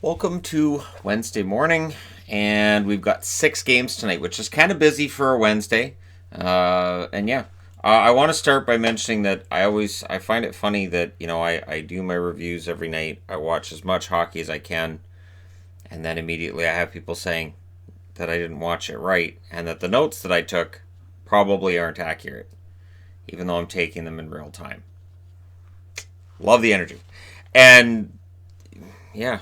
Welcome to Wednesday morning, and we've got 6 games tonight, which is kind of busy for a Wednesday. I want to start by mentioning that I find it funny that I do my reviews every night. I watch as much hockey as I can, and then immediately I have people saying that I didn't watch it right, and that the notes that I took probably aren't accurate, even though I'm taking them in real time. Love the energy, and yeah,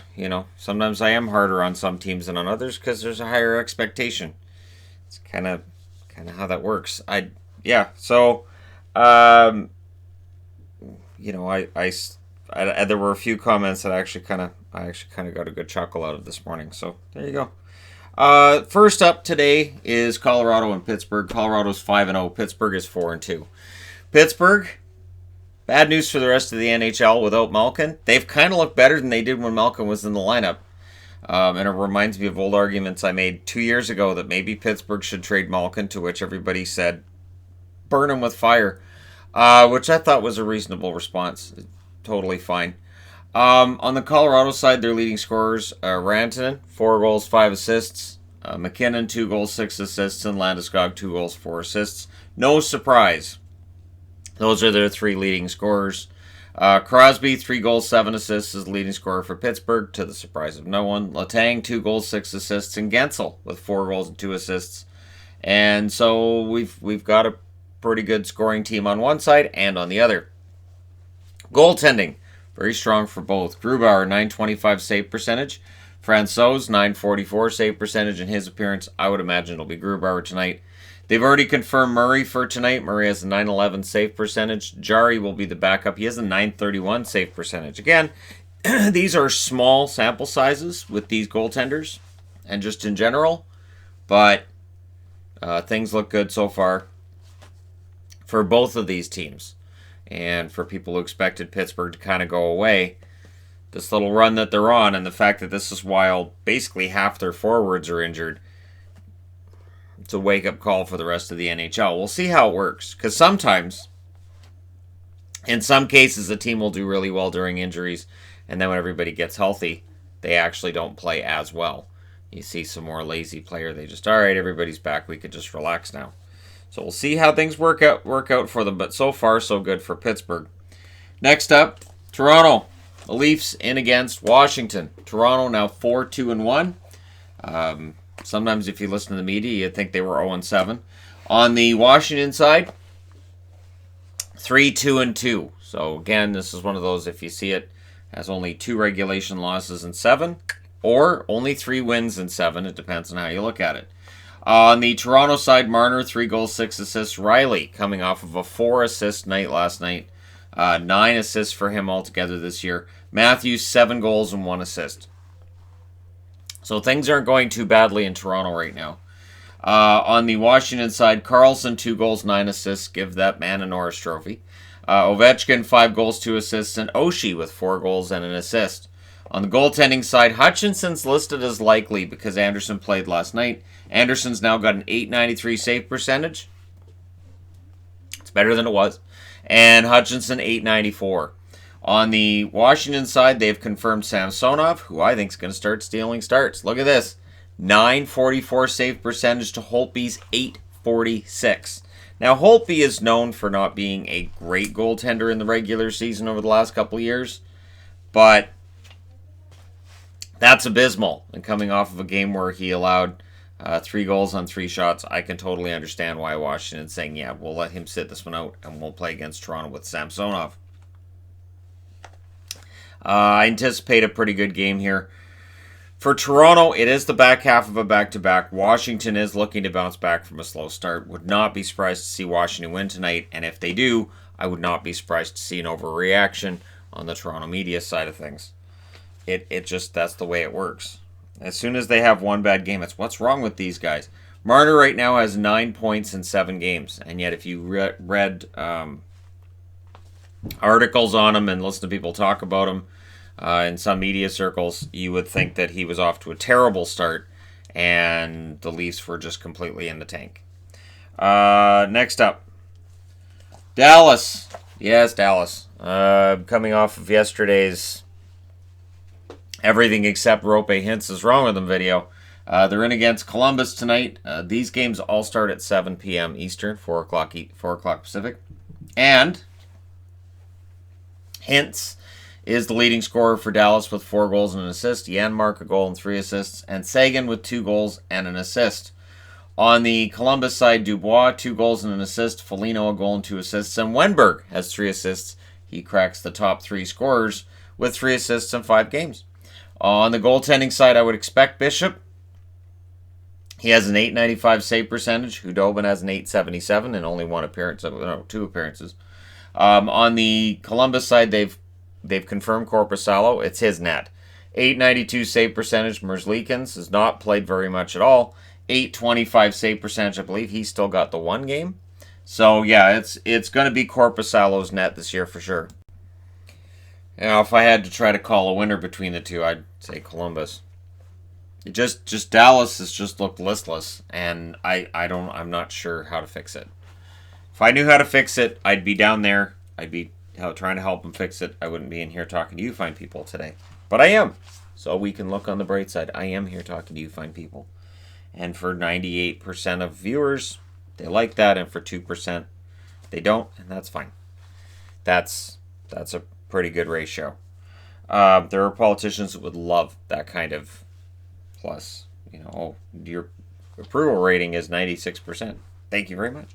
sometimes I am harder on some teams than on others because there's a higher expectation. It's kind of how that works. Um, there were a few comments that I actually kind of got a good chuckle out of this morning. So there you go. First up today is Colorado and Pittsburgh. Colorado's 5-0. Pittsburgh is 4-2. Pittsburgh, bad news for the rest of the NHL without Malkin. They've kind of looked better than they did when Malkin was in the lineup. And it reminds me of old arguments I made 2 years ago that maybe Pittsburgh should trade Malkin, to which everybody said, burn him with fire, which I thought was a reasonable response. Totally fine. On the Colorado side, their leading scorers are Rantanen, 4 goals, 5 assists. McKinnon, 2 goals, 6 assists. And Landeskog, 2 goals, 4 assists. No surprise. Those are their 3 leading scorers. Crosby, 3 goals, 7 assists, is the leading scorer for Pittsburgh, to the surprise of no one. Letang, 2 goals, 6 assists, and Gensel with 4 goals and 2 assists. And so we've got a pretty good scoring team on one side and on the other. Goaltending, very strong for both. Grubauer, 925 save percentage. Francouz, 944 save percentage in his appearance. I would imagine it'll be Grubauer tonight. They've already confirmed Murray for tonight. Murray has a 911 save percentage. Jari will be the backup. He has a 931 save percentage. Again, these are small sample sizes with these goaltenders and just in general, but things look good so far for both of these teams. And for people who expected Pittsburgh to kind of go away, this little run that they're on and the fact that this is while basically half their forwards are injured, it's a wake-up call for the rest of the NHL. We'll see how it works. Because sometimes, in some cases, a team will do really well during injuries, and then when everybody gets healthy, they actually don't play as well. You see some more lazy player. They just, all right, everybody's back. We could just relax now. So we'll see how things work out for them. But so far, so good for Pittsburgh. Next up, Toronto. The Leafs in against Washington. Toronto now 4-2-1. Sometimes if you listen to the media, you'd think they were 0-7. On the Washington side, 3-2-2. So again, this is one of those, if you see it, has only 2 regulation losses in 7, or only 3 wins in 7. It depends on how you look at it. On the Toronto side, Marner, 3 goals, 6 assists. Riley, coming off of a 4-assist night last night. 9 assists for him altogether this year. Matthews, 7 goals and 1 assist. So things aren't going too badly in Toronto right now. On the Washington side, Carlson, 2 goals, 9 assists. Give that man a Norris Trophy. Ovechkin, 5 goals, 2 assists. And Oshie with 4 goals and an assist. On the goaltending side, Hutchinson's listed as likely because Anderson played last night. Anderson's now got an .893 save percentage. It's better than it was. And Hutchinson, .894. On the Washington side, they've confirmed Samsonov, who I think is going to start stealing starts. Look at this. 944 save percentage to Holtby's 846. Now, Holtby is known for not being a great goaltender in the regular season over the last couple of years, but that's abysmal. And coming off of a game where he allowed 3 goals on 3 shots, I can totally understand why Washington's saying, yeah, we'll let him sit this one out and we'll play against Toronto with Samsonov. I anticipate a pretty good game here. For Toronto, it is the back half of a back-to-back. Washington is looking to bounce back from a slow start. Would not be surprised to see Washington win tonight, and if they do, I would not be surprised to see an overreaction on the Toronto media side of things. It just, that's the way it works. As soon as they have one bad game, it's what's wrong with these guys. Marner right now has 9 points in 7 games, and yet if you read articles on him and listen to people talk about him in some media circles, you would think that he was off to a terrible start and the Leafs were just completely in the tank. Next up, Dallas. Yes, Dallas. Coming off of yesterday's everything except Rope Hints is wrong with them video. They're in against Columbus tonight. These games all start at 7 p.m. Eastern, 4 o'clock Pacific. And Hints is the leading scorer for Dallas with 4 goals and an assist. Janmark, a goal and 3 assists. And Sagan with 2 goals and an assist. On the Columbus side, Dubois, 2 goals and an assist. Foligno, a goal and 2 assists. And Wenberg has 3 assists. He cracks the top 3 scorers with 3 assists in 5 games. On the goaltending side, I would expect Bishop. He has an .895 save percentage. Hudobin has an .877 and only 2 appearances. On the Columbus side, they've confirmed Korpisalo. It's his net. .892 save percentage. Merzlikins has not played very much at all. .825 save percentage. I believe he's still got the 1 game. So yeah, it's going to be Korpisalo's net this year for sure. Now, if I had to try to call a winner between the two, I'd say Columbus. It just Dallas has just looked listless, and I'm not sure how to fix it. If I knew how to fix it, I'd be down there. I'd be trying to help them fix it. I wouldn't be in here talking to you fine people today. But I am. So we can look on the bright side. I am here talking to you fine people. And for 98% of viewers, they like that, and for 2%, they don't, and that's fine. That's a pretty good ratio. There are politicians that would love that kind of plus. Your approval rating is 96%. Thank you very much.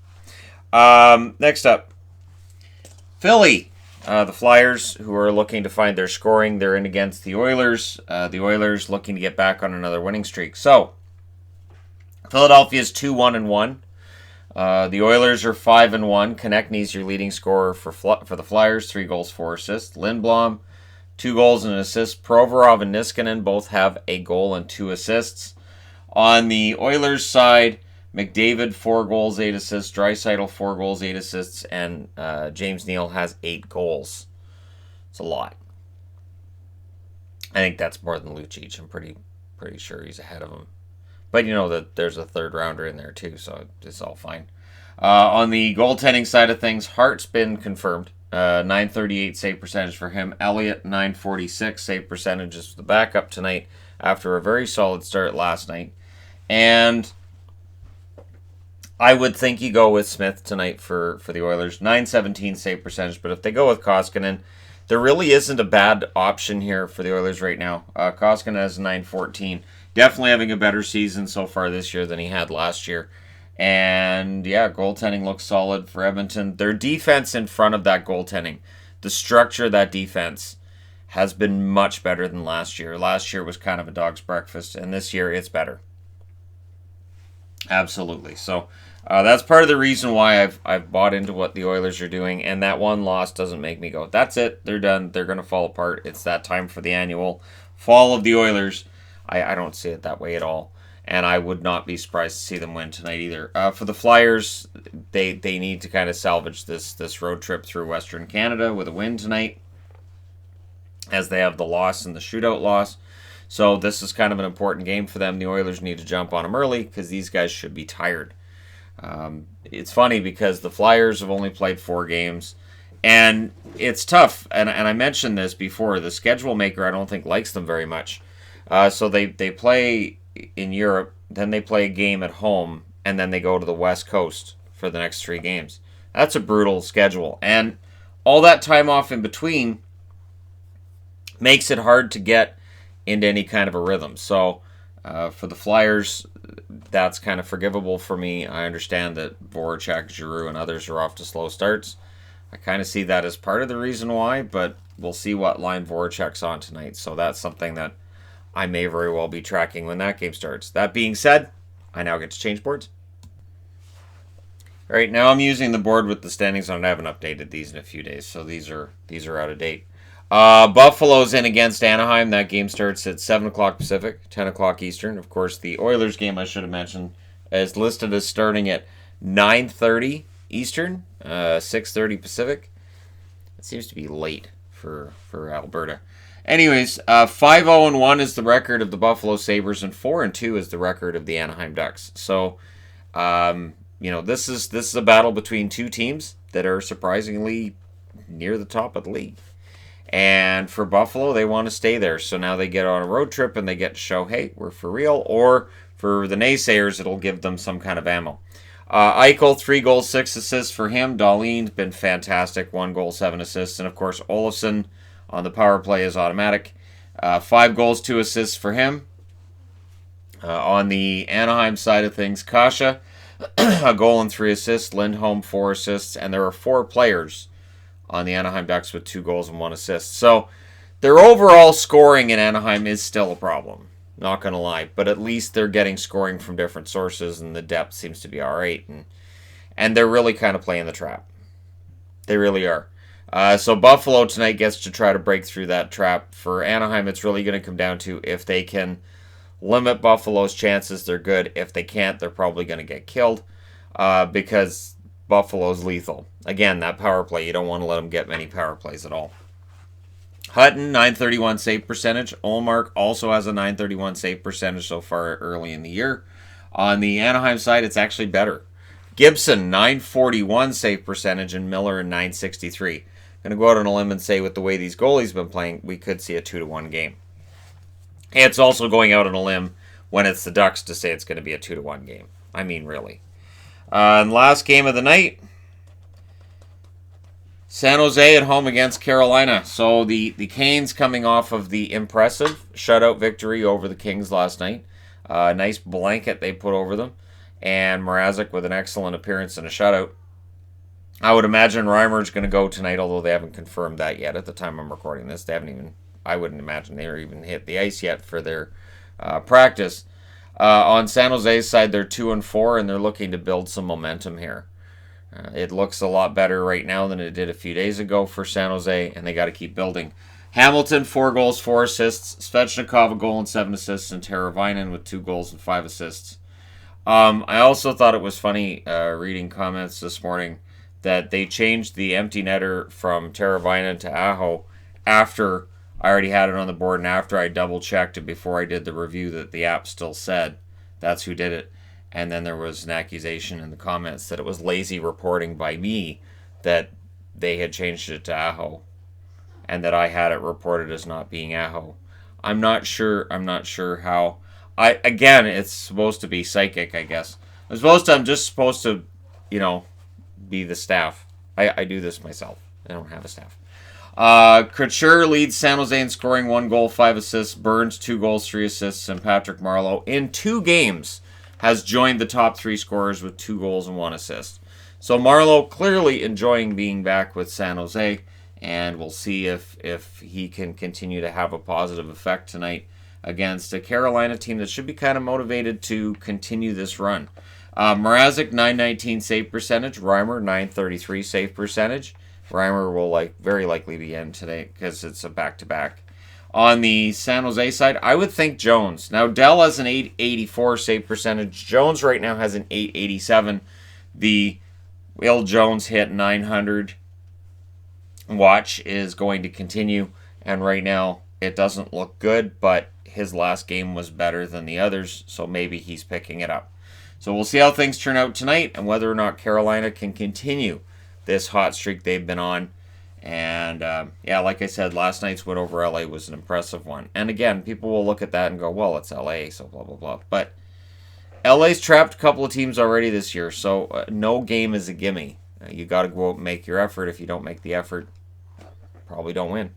Next up, Philly. The Flyers, who are looking to find their scoring, they're in against the Oilers. The Oilers looking to get back on another winning streak. So, Philadelphia's 2-1-1. The Oilers are 5-1. Konechny's your leading scorer for the Flyers, 3 goals, 4 assists. Lindblom, 2 goals and an assist. Provorov and Niskanen both have a goal and 2 assists. On the Oilers side, McDavid, 4 goals, 8 assists. Draisaitl, 4 goals, 8 assists. And James Neal has 8 goals. It's a lot. I think that's more than Lucic. I'm pretty sure he's ahead of him. But that there's a third rounder in there too, so it's all fine. On the goaltending side of things, Hart's been confirmed. 938 save percentage for him. Elliott, 946 save percentage is the backup tonight after a very solid start last night. And I would think you go with Smith tonight for the Oilers. 917 save percentage, but if they go with Koskinen, there really isn't a bad option here for the Oilers right now. Koskinen has 914. Definitely having a better season so far this year than he had last year. And yeah, goaltending looks solid for Edmonton. Their defense in front of that goaltending, the structure of that defense has been much better than last year. Last year was kind of a dog's breakfast, and this year it's better. Absolutely. So that's part of the reason why I've bought into what the Oilers are doing, and that one loss doesn't make me go, that's it, they're done, they're going to fall apart. It's that time for the annual fall of the Oilers. I don't see it that way at all, and I would not be surprised to see them win tonight either. For the Flyers, they need to kind of salvage this road trip through Western Canada with a win tonight, as they have the loss and the shootout loss. So this is kind of an important game for them. The Oilers need to jump on them early because these guys should be tired. It's funny because the Flyers have only played 4 games, and it's tough. And I mentioned this before. The schedule maker, I don't think, likes them very much. So they play in Europe, then they play a game at home, and then they go to the West Coast for the next 3 games. That's a brutal schedule. And all that time off in between makes it hard to get into any kind of a rhythm. So for the Flyers, that's kind of forgivable for me. I understand that Voracek, Giroux, and others are off to slow starts. I kind of see that as part of the reason why, but we'll see what line Voracek's on tonight. So that's something that I may very well be tracking when that game starts. That being said, I now get to change boards. All right, now I'm using the board with the standings on. I haven't updated these in a few days, so these are out of date. Buffalo's in against Anaheim. That game starts at 7 o'clock Pacific, 10 o'clock Eastern. Of course, the Oilers game, I should have mentioned, is listed as starting at 9:30 Eastern, 6:30 Pacific. It seems to be late for Alberta. Anyways, 5-0-1 is the record of the Buffalo Sabres, and 4-2 is the record of the Anaheim Ducks. So, this is a battle between 2 teams that are surprisingly near the top of the league. And for Buffalo, they want to stay there. So now they get on a road trip and they get to show, hey, we're for real. Or for the naysayers, it'll give them some kind of ammo. Eichel, 3 goals, 6 assists for him. Dahlin's been fantastic, 1 goal, 7 assists. And of course, Olofsson on the power play is automatic. 5 goals, 2 assists for him. On the Anaheim side of things, Kasha, a goal and 3 assists. Lindholm, 4 assists. And there are 4 players on the Anaheim Ducks with 2 goals and 1 assist. So their overall scoring in Anaheim is still a problem. Not going to lie. But at least they're getting scoring from different sources, and the depth seems to be all right. And they're really kind of playing the trap. They really are. So Buffalo tonight gets to try to break through that trap. For Anaheim, it's really going to come down to if they can limit Buffalo's chances, they're good. If they can't, they're probably going to get killed because Buffalo's lethal. Again, that power play, you don't want to let them get many power plays at all. Hutton, 931 save percentage. Olmark also has a 931 save percentage so far early in the year. On the Anaheim side, it's actually better. Gibson, 941 save percentage, and Miller, 963. Going to go out on a limb and say with the way these goalies have been playing, we could see a 2-1 game. It's also going out on a limb when it's the Ducks to say it's going to be a 2-1 game. I mean, really. And last game of the night, San Jose at home against Carolina. So the Canes coming off of the impressive shutout victory over the Kings last night. Nice blanket they put over them. And Mrazek with an excellent appearance and a shutout. I would imagine Reimer's going to go tonight, although they haven't confirmed that yet at the time I'm recording this. They haven't even, I wouldn't imagine they're even hit the ice yet for their practice. On San Jose's side, they're 2-4, and they're looking to build some momentum here. It looks a lot better right now than it did a few days ago for San Jose, and they got to keep building. Hamilton, 4 goals, 4 assists. Svechnikov, a goal and 7 assists, and Teravainen with 2 goals and 5 assists. I also thought it was funny reading comments this morning that they changed the empty netter from Teravainen to Aho after I already had it on the board and after I double-checked it before I did the review that the app still said that's who did it. And then there was an accusation in the comments that it was lazy reporting by me that they had changed it to Aho and that I had it reported as not being Aho. I'm not sure how. Again, it's supposed to be psychic, I guess. I'm just supposed to, be the staff. I do this myself. I don't have a staff. Couture leads San Jose in scoring, 1 goal, 5 assists. Burns, 2 goals, 3 assists. And Patrick Marleau, in 2 games, has joined the top 3 scorers with 2 goals and 1 assist. So Marleau clearly enjoying being back with San Jose. And we'll see if he can continue to have a positive effect tonight against a Carolina team that should be kind of motivated to continue this run. Mrazek, 919 save percentage. Reimer, 933 save percentage. Reimer will very likely be in today because it's a back-to-back. On the San Jose side, I would think Jones. Now, Dell has an 884 save percentage. Jones right now has an 887. The Will Jones hit 900 watch is going to continue, and right now it doesn't look good, but his last game was better than the others, so maybe he's picking it up. So we'll see how things turn out tonight and whether or not Carolina can continue this hot streak they've been on. And, like I said, last night's win over LA was an impressive one. And again, people will look at that and go, well, it's LA, so blah, blah, blah. But LA's trapped a couple of teams already this year, so no game is a gimme. You got to go out and make your effort. If you don't make the effort, probably don't win.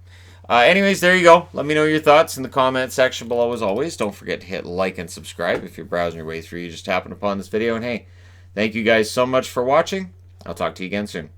Anyways, there you go. Let me know your thoughts in the comment section below as always. Don't forget to hit like and subscribe if you're browsing your way through. You just happened upon this video. And hey, thank you guys so much for watching. I'll talk to you again soon.